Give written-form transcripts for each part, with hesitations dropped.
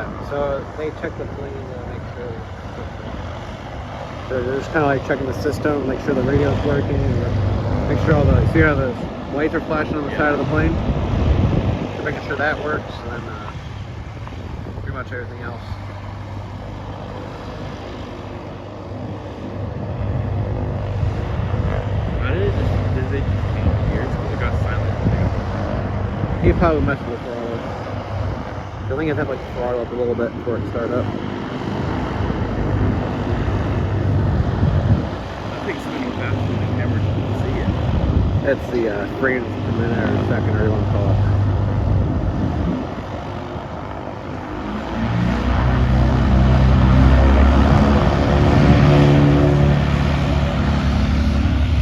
Yeah, so they check the plane to make sure. So they're just kind of like checking the system, make sure the radio's working, and make sure all the, see how the lights are flashing on the side of the plane? So making sure that works, and then pretty much everything else. How did they just change gears? Because it got silent. He probably messed with the throttle. I think I'd have like the throttle up a little bit before it started up. That thing's spinning faster than the camera can see it. It's the frames per minute or second, or you want to call it.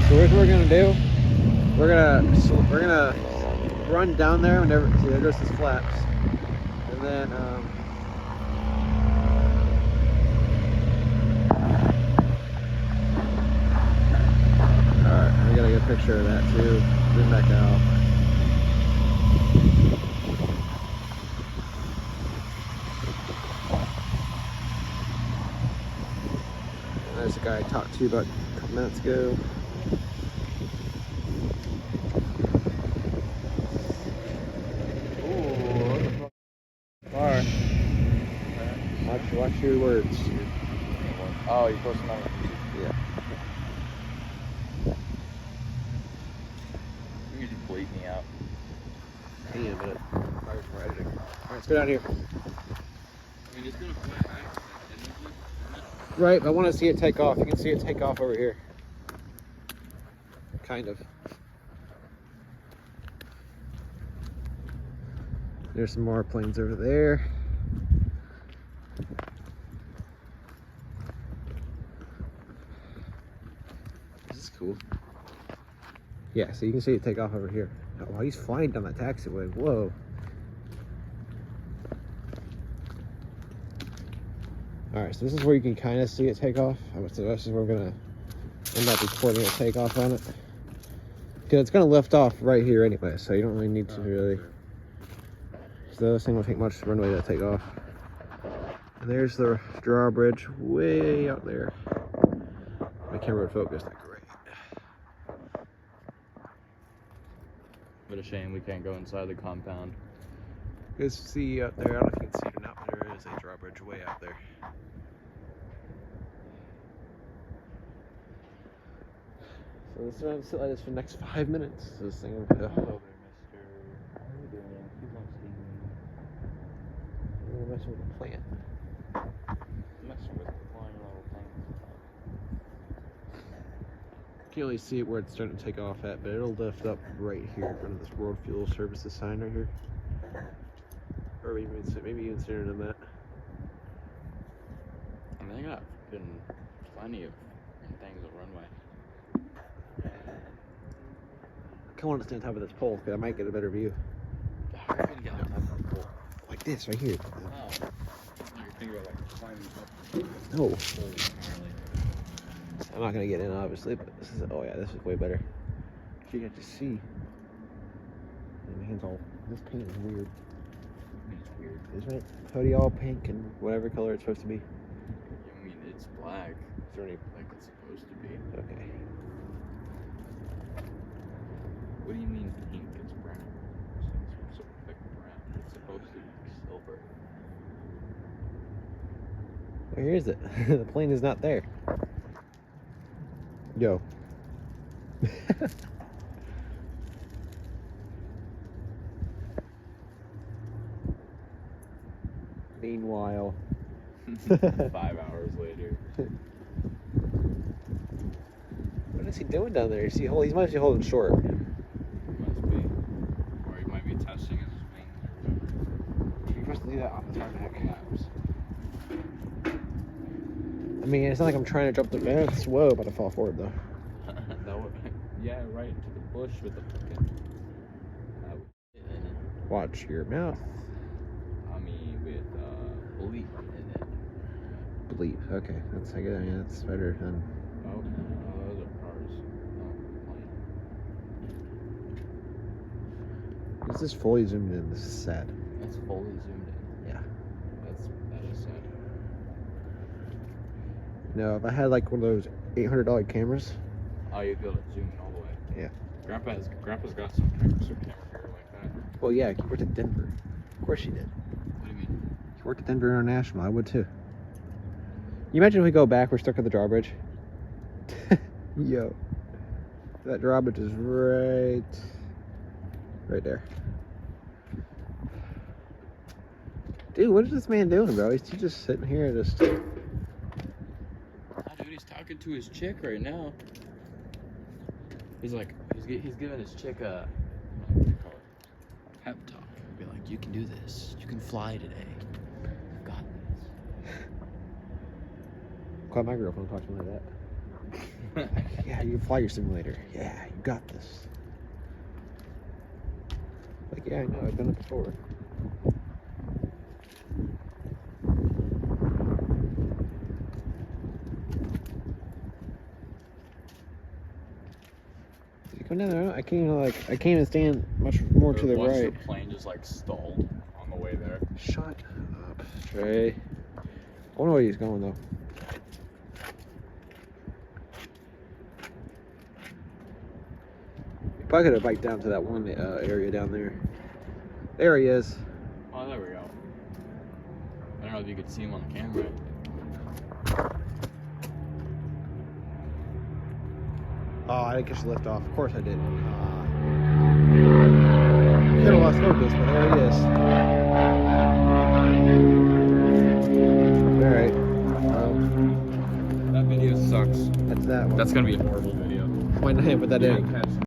So here's what we're gonna do. We're gonna run down there whenever. See, there goes his flaps, and then alright, we gotta get a picture of that too. Zoom back out. There's the guy I talked to about a couple minutes ago. Watch your words. Oh, you're posting on Yeah. You can just bleep me out. Hang on a minute. Alright, let's go down here. I mean, it's gonna fly back. Right, I want to see it take off. You can see it take off over here. Kind of. There's some more planes over there. This is cool. Yeah, so you can see it take off over here. Oh, he's flying down that taxiway. Whoa. Alright, so this is where you can kind of see it take off. So this is where we're going to end up recording a takeoff on it. Because it's going to lift off right here anyway, so you don't really need to really... So this thing will take much runway to take off. And there's the drawbridge way out there. My camera would focus like great. What a shame we can't go inside the compound. You can see out there, I don't know if you can see it or not, but there is a drawbridge way out there. So this is going to sit like this for the next 5 minutes. So this thing will Hello there, mister. How are you doing? Keep on seeing me. we're messing with the plant. Messing with the flying little things. Can't really see it where it's starting to take off at, but it'll lift up right here in front of this World Fuel Services sign right here. Or maybe even sooner than that. I mean, they got plenty of things on runway. I kind of want to stand on top of this pole because I might get a better view. How are you gonna get on top of the pole? Like this right here. Oh. You're thinking about like climbing up. No. Holy moly. I'm not gonna get in obviously, but this is, oh yeah, this is way better. You get to see. My hands all, this paint is weird. It's weird. Isn't it? Hoodie all pink and whatever color it's supposed to be. I mean, it's black. Is there any, Like it's supposed to be. okay. What do you mean pink? It's brown. It's so thick brown. It's supposed to be silver. Where is it? The plane is not there. Yo. Meanwhile. 5 hours later. What is he doing down there? Is he must be holding short. Must be. Or he might be testing his wings or whatever. You're supposed to do that on the tarmac. I mean, it's not like I'm trying to jump the man. Whoa, about to fall forward though. No, yeah, right into the bush with the fucking. Watch your mouth. I mean, with bleep in it. Bleep. Okay, that's I guess. Yeah, that's better than. Oh, those are cars. This is fully zoomed in. This is sad. That's fully zoomed in. Yeah. That's No, if I had like one of those $800 cameras. Oh, you'd be able to zoom in all the way. Yeah. Grandpa's got some camera gear like that. Well, yeah, he worked at Denver. Of course he did. What do you mean? He worked at Denver International. I would too. You imagine if we go back, we're stuck at the drawbridge? Yo. That drawbridge is right there. Dude, what is this man doing, bro? He's just sitting here just... Dude, he's talking to his chick right now. He's like, he's giving his chick a, what do you call it? A pep talk. He'll be like, you can do this. You can fly today. You've got this. Call my girlfriend and talk to me like that. Yeah, you can fly your simulator. Yeah, you got this. Like, yeah, I know, I've done it before. Is he coming down there? I can't even stand much more to the right. The plane just like stalled on the way there. Shut up, Trey. I wonder where he's going though. Probably could have biked down to that one area down there. There he is. Oh, there we go. I don't know if you could see him on the camera. Oh, I didn't catch the lift off. Of course I did. Could have lost focus, but there he is. Alright. That video sucks. That's that one. That's gonna be a horrible video. Why not put that in? Catch